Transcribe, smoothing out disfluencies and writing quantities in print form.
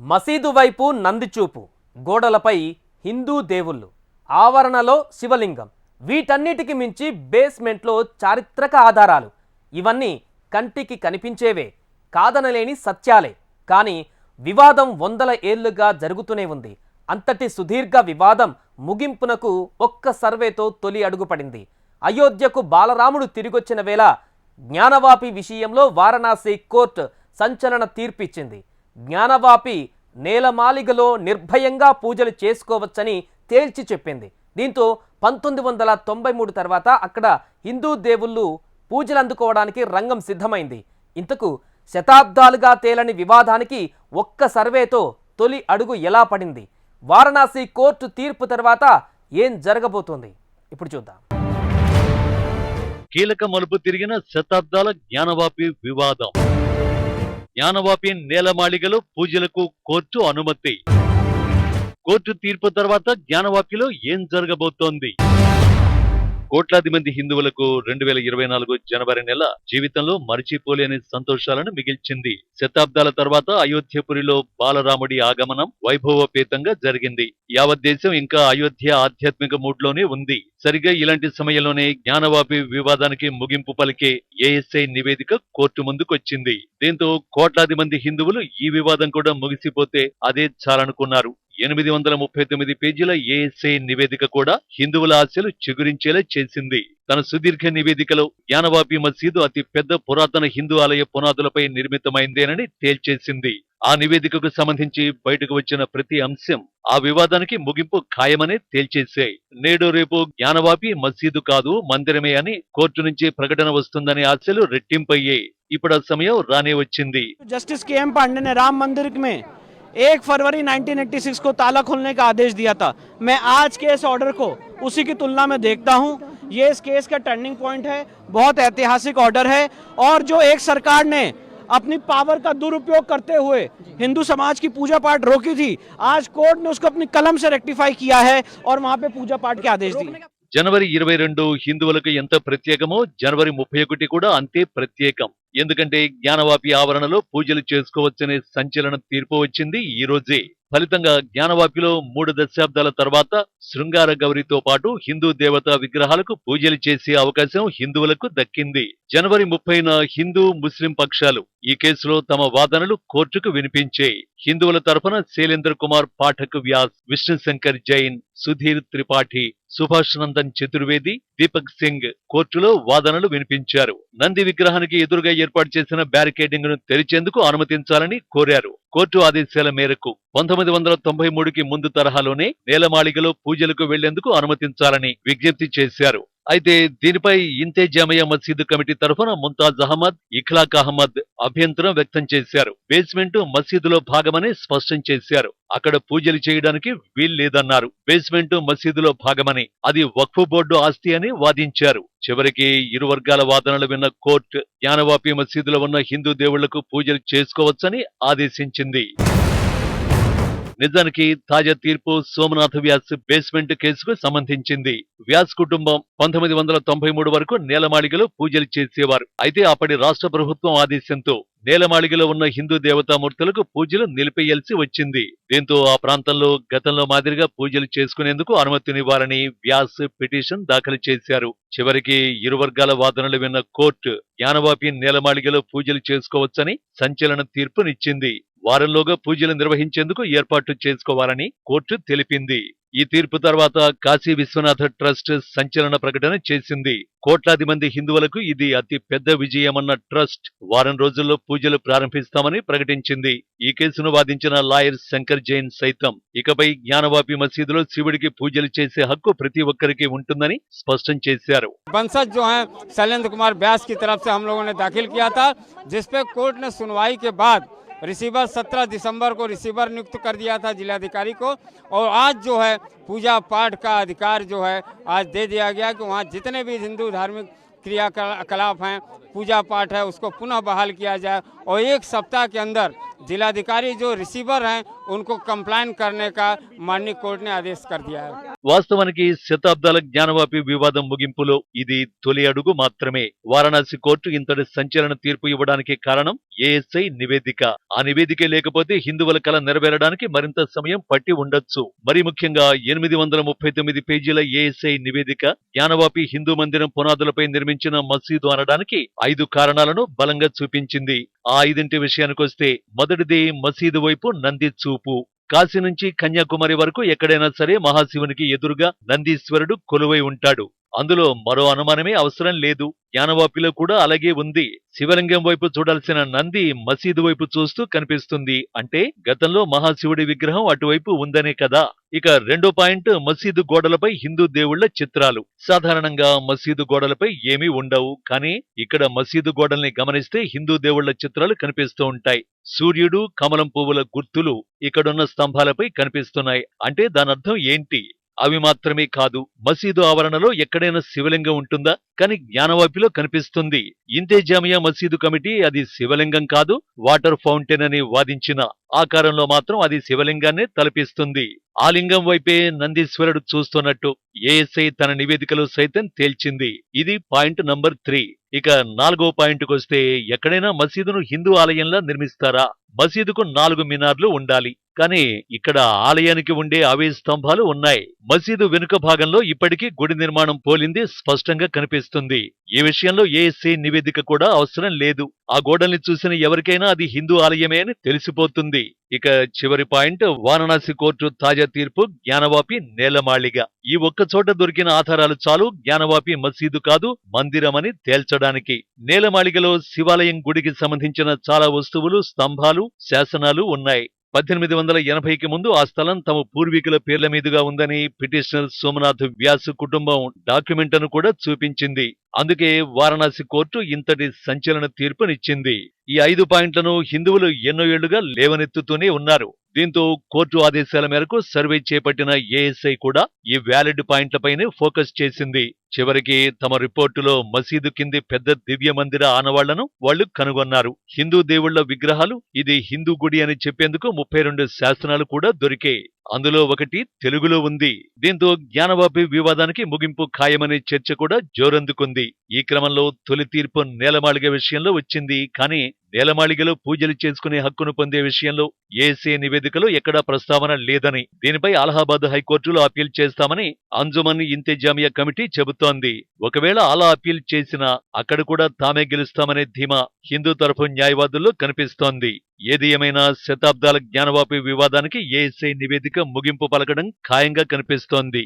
మసీదు వైపు నందిచూపు, గోడలపై హిందూ దేవుళ్ళు, ఆవరణలో శివలింగం, వీటన్నిటికి మించి బేస్మెంట్లో చారిత్రక ఆధారాలు. ఇవన్నీ కంటికి కనిపించేవే, కాదనలేని సత్యాలే. కానీ వివాదం వందల ఏళ్లుగా జరుగుతూనే ఉంది. అంతటి సుదీర్ఘ వివాదం ముగింపునకు ఒక్క సర్వేతో తొలి అడుగుపడింది. అయోధ్యకు బాలరాముడు తిరిగొచ్చిన వేళ జ్ఞానవాపి విషయంలో వారణాసి కోర్టు సంచలన తీర్పిచ్చింది. జ్ఞానవాపి నేలమాలిగలో నిర్భయంగా పూజలు చేసుకోవచ్చని తేల్చి చెప్పింది. దీంతో 1993 తర్వాత అక్కడ హిందూ దేవుళ్ళు పూజలు అందుకోవడానికి రంగం సిద్ధమైంది. ఇంతకు శతాబ్దాలుగా తేలని వివాదానికి ఒక్క సర్వేతో తొలి అడుగు ఎలా పడింది? వారణాసి కోర్టు తీర్పు తర్వాత ఏం జరగబోతోంది ఇప్పుడు చూద్దాం. కీలక మలుపు తిరిగిన శతాబ్దాల జ్ఞానవాపి వివాదం. జ్ఞానవాపి నేలమాళిగలో పూజలకు కోర్టు అనుమతి. కోర్టు తీర్పు తర్వాత జ్ఞానవాపిలో ఏం జరగబోతోంది? కోట్లాది మంది హిందువులకు 2024 జనవరి నెల జీవితంలో మరిచిపోలేని సంతోషాలను మిగిల్చింది. శతాబ్దాల తర్వాత అయోధ్యపురిలో బాలరాముడి ఆగమనం వైభవోపేతంగా జరిగింది. యావత్ దేశం ఇంకా అయోధ్య ఆధ్యాత్మిక మూడ్లోనే ఉంది. సరిగ్గా ఇలాంటి సమయంలోనే జ్ఞానవాపి వివాదానికి ముగింపు పలికే ఏఎస్ఐ నివేదిక కోర్టు ముందుకొచ్చింది. దీంతో కోట్లాది మంది హిందువులు ఈ వివాదం కూడా ముగిసిపోతే అదే చాలనుకున్నారు. 839 పేజీల ఏఎస్ఐ నివేదిక కూడా హిందువుల ఆశలు చిగురించేలా చేసింది. తన సుదీర్ఘ నివేదికలో జ్ఞానవాపి మసీదు అతి పెద్ద పురాతన హిందూ ఆలయ పునాదులపై నిర్మితమైందేనని తేల్చేసింది. ఆ నివేదికకు సంబంధించి బయటకు వచ్చిన ప్రతి అంశం ఆ వివాదానికి ముగింపు ఖాయమనే తేల్చేశాయి. నేడు రేపు జ్ఞానవాపి మసీదు కాదు మందిరమే అని కోర్టు నుంచి ప్రకటన వస్తుందనే ఆశలు రెట్టింపయ్యాయి. ఇప్పుడు ఆ సమయం రానే వచ్చింది. జస్టిస్ కేఎం పాండే ने राम मंदिर में 1 फरवरी 1986 को ताला खोलने का आदेश दिया था। मैं आज के इस ऑर्डर को उसी की तुलना में देखता हूं। ये इस केस का टर्निंग पॉइंट है, बहुत ऐतिहासिक ऑर्डर है। और जो एक सरकार ने अपनी पावर का दुरुपयोग करते हुए हिंदू समाज की पूजा पाठ रोकी थी, आज कोर्ट ने उसको अपनी कलम से रेक्टिफाई किया है और वहां पे पूजा पाठ के आदेश दिए। జనవరి 22 హిందువులకు ఎంత ప్రత్యేకమో జనవరి 31 కూడా అంతే ప్రత్యేకం. ఎందుకంటే జ్ఞానవాపి ఆవరణలో పూజలు చేసుకోవచ్చనే సంచలన తీర్పు వచ్చింది ఈ రోజే. ఫలితంగా జ్ఞానవాపిలో 3 దశాబ్దాల తర్వాత శృంగార గౌరితో పాటు హిందూ దేవతా విగ్రహాలకు పూజలు చేసే అవకాశం హిందువులకు దక్కింది. జనవరి 30న హిందూ ముస్లిం పక్షాలు ఈ కేసులో తమ వాదనలు కోర్టుకు వినిపించాయి. హిందువుల తరఫున శైలేంద్ర కుమార్ పాఠక్ వ్యాస్, విష్ణు శంకర్ జైన్, సుధీర్ త్రిపాఠి, సుభాష్ నందన్ చతుర్వేది, దీపక్ సింగ్ కోర్టులో వాదనలు వినిపించారు. నంది విగ్రహానికి ఎదురుగా ఏర్పాటు చేసిన బ్యారికేడింగ్ ను తెరిచేందుకు అనుమతించాలని కోరారు. కోర్టు ఆదేశాల మేరకు 1993కి ముందు తరహాలోనే నేలమాళిగలో పూజలకు వెళ్లేందుకు అనుమతించాలని విజ్ఞప్తి చేశారు. అయితే దీనిపై ఇంతేజామియా మసీదు కమిటీ తరఫున ముంతాజ్ అహ్మద్, ఇఖ్లాక్ అహ్మద్ అభ్యంతరం వ్యక్తం చేశారు. బేస్మెంట్ మసీదులో భాగమని స్పష్టం చేశారు. అక్కడ పూజలు చేయడానికి వీల్లేదన్నారు. బేస్మెంట్ మసీదులో భాగమని, అది వక్ఫ్ బోర్డు ఆస్తి అని వాదించారు. చివరికి ఇరు వర్గాల వాదనలు విన్న కోర్టు జ్ఞానవాపి మసీదులో ఉన్న హిందూ దేవుళ్లకు పూజలు చేసుకోవచ్చని ఆదేశించింది. నిజానికి తాజా తీర్పు సోమనాథ్ వ్యాస్ బేస్మెంట్ కేసుకు సంబంధించింది. వ్యాస్ కుటుంబం 1993 వరకు నేలమాళిగలో పూజలు చేసేవారు. అయితే అప్పటి రాష్ట్ర ప్రభుత్వం ఆదేశంతో నేలమాళిగలో ఉన్న హిందూ దేవతామూర్తులకు పూజలు నిలిపేయాల్సి వచ్చింది. దీంతో ఆ ప్రాంతంలో గతంలో మాదిరిగా పూజలు చేసుకునేందుకు అనుమతినివ్వాలని వ్యాస్ పిటిషన్ దాఖలు చేశారు. చివరికి ఇరు వర్గాల వాదనలు విన్న కోర్టు జ్ఞానవాపి నేలమాళిగలో పూజలు చేసుకోవచ్చని సంచలన తీర్పునిచ్చింది. వారంలోగా పూజలు నిర్వహించేందుకు ఏర్పాట్లు చేసుకోవాలని కోర్టు తెలిపింది. ఈ తీర్పు తర్వాత కాశీ విశ్వనాథ ట్రస్ట్ సంచలన ప్రకటన చేసింది. కోట్లాది మంది హిందువులకు ఇది అతి పెద్ద విజయమన్న ట్రస్ట్ వారం రోజుల్లో పూజలు ప్రారంభిస్తామని ప్రకటించింది. ఈ కేసును వాదించిన లాయర్ శంకర్ జైన్ సైతం ఇకపై జ్ఞానవాపి మసీదులో శివుడికి పూజలు చేసే హక్కు ప్రతి ఒక్కరికి ఉంటుందని స్పష్టం చేశారు. बंसज जो है शैलेंद्र कुमार व्यास की तरफ से हम लोगों ने दाखिल किया था, जिसपे कोर्ट ने सुनवाई के बाद रिसीवर 17 दिसंबर को रिसीवर नियुक्त कर दिया था जिलाधिकारी को। और आज जो है पूजा पाठ का अधिकार जो है आज दे दिया गया कि वहाँ जितने भी हिंदू धार्मिक क्रियाकलाप हैं, पूजा पाठ है, उसको पुनः बहाल किया जाए। और 1 सप्ताह के अंदर जिलाधिकारी जो रिसीवर हैं उनको कंप्लाइन करने का माननीय कोर्ट ने आदेश कर दिया है। వాస్తవానికి శతాబ్దాల జ్ఞానవాపి వివాదం ముగింపులో ఇది తొలి అడుగు మాత్రమే. వారణాసి కోర్టు ఇంతటి సంచలన తీర్పు ఇవ్వడానికి కారణం ఏఎస్ఐ నివేదిక. ఆ నివేదికే లేకపోతే హిందువుల కల నెరవేరడానికి మరింత సమయం పట్టి ఉండొచ్చు. మరి ముఖ్యంగా 839 పేజీల ఏఎస్ఐ నివేదిక జ్ఞానవాపి హిందూ మందిరం పునాదులపై నిర్మించిన మసీదు అనడానికి 5 కారణాలను బలంగా చూపించింది. ఆ 5 విషయానికొస్తే మొదటిది మసీదు వైపు నంది చూపు. కాశీ నుంచి కన్యాకుమారి వరకు ఎక్కడైనా సరే మహాశివునికి ఎదురుగా నందీశ్వరుడు కొలువై ఉంటాడు. అందులో మరో అనుమానమే అవసరం లేదు. జ్ఞానవాపిలో కూడా అలాగే ఉంది. శివలింగం వైపు చూడాల్సిన నంది మసీదు వైపు చూస్తూ కనిపిస్తుంది. అంటే గతంలో మహాశివుడి విగ్రహం అటువైపు ఉందనే కదా. ఇక రెండో పాయింట్, మసీదు గోడలపై హిందూ దేవుళ్ల చిత్రాలు. సాధారణంగా మసీదు గోడలపై ఏమీ ఉండవు, కానీ ఇక్కడ మసీదు గోడల్ని గమనిస్తే హిందూ దేవుళ్ల చిత్రాలు కనిపిస్తూ ఉంటాయి. సూర్యుడు, కమలం పువ్వుల గుర్తులు ఇక్కడున్న స్తంభాలపై కనిపిస్తున్నాయి. అంటే దానర్థం ఏంటి? అవి మాత్రమే కాదు, మసీదు ఆవరణలో ఎక్కడైనా శివలింగం ఉంటుందా? కానీ జ్ఞానవాపిలో కనిపిస్తుంది. ఇంతేజామియా మసీదు కమిటీ అది శివలింగం కాదు, వాటర్ ఫౌంటైన్ అని వాదించిన ఆకారంలో మాత్రం అది శివలింగాన్నే తలపిస్తుంది. ఆ లింగం వైపే నందీశ్వరుడు చూస్తున్నట్టు ఏఎస్ఐ తన నివేదికలో సైతం తేల్చింది. ఇది పాయింట్ నంబర్ 3. ఇక 4వ పాయింట్కొస్తే, ఎక్కడైనా మసీదును హిందూ ఆలయంలా నిర్మిస్తారా? మసీదుకు 4 మినార్లు ఉండాలి. కానీ ఇక్కడ ఆలయానికి ఉండే అవే స్తంభాలు ఉన్నాయి. మసీదు వెనుక భాగంలో ఇప్పటికీ గుడి నిర్మాణం పోలింది స్పష్టంగా కనిపిస్తుంది. ఈ విషయంలో ఏఎస్ఐ నివేదిక కూడా అవసరం లేదు. ఆ గోడల్ని చూసిన ఎవరికైనా అది హిందూ ఆలయమే అని తెలిసిపోతుంది. ఇక చివరి పాయింట్, వారణాసి కోర్టు తాజా తీర్పు జ్ఞానవాపి నేలమాళిగ. ఈ ఒక్క చోట దొరికిన ఆధారాలు చాలు జ్ఞానవాపి మసీదు కాదు మందిరమని తేల్చడానికి. నేలమాళిగలో శివాలయం గుడికి సంబంధించిన చాలా వస్తువులు, స్తంభాలు, శాసనాలు ఉన్నాయి. 1880కి ముందు ఆ స్థలం తమ పూర్వీకుల పేర్ల మీదుగా ఉందని పిటిషనర్ సోమనాథ్ వ్యాస్ కుటుంబం డాక్యుమెంట్ను కూడా చూపించింది. అందుకే వారణాసి కోర్టు ఇంతటి సంచలన తీర్పునిచ్చింది. ఈ 5 పాయింట్లను హిందువులు ఎన్నో ఏళ్లుగా లేవనెత్తుతూనే ఉన్నారు. దీంతో కోర్టు ఆదేశాల మేరకు సర్వే చేపట్టిన ఏఎస్ఐ కూడా ఈ వ్యాలిడ్ పాయింట్లపైనే ఫోకస్ చేసింది. చివరికి తమ రిపోర్టులో మసీదు కింది పెద్ద దివ్య మందిర ఆనవాళ్లను వాళ్లు కనుగొన్నారు. హిందూ దేవుళ్ల విగ్రహాలు, ఇది హిందూ గుడి అని చెప్పేందుకు 32 శాసనాలు కూడా దొరికాయి. అందులో ఒకటి తెలుగులో ఉంది. దీంతో జ్ఞానవాపి వివాదానికి ముగింపు ఖాయమనే చర్చ కూడా జోరందుకుంది. ఈ క్రమంలో తొలి తీర్పు నేలమాళిగ విషయంలో వచ్చింది. కానీ నేలమాళిగలో పూజలు చేసుకునే హక్కును పొందే విషయంలో ఏఎస్ఐ నివేదికలో ఎక్కడా ప్రస్తావన లేదని, దీనిపై అలహాబాద్ హైకోర్టులో అప్పీల్ చేస్తామని అంజుమన్ ఇంతేజామియా కమిటీ చెబుతోంది. ఒకవేళ అలా అప్పీల్ చేసినా అక్కడ కూడా తామే గెలుస్తామనే ధీమా హిందూ తరఫు న్యాయవాదుల్లో కనిపిస్తోంది. ఏది ఏమైనా శతాబ్దాల జ్ఞానవాపి వివాదానికి ఏఎస్ఐ నివేదిక ముగింపు పలకడం ఖాయంగా కనిపిస్తోంది.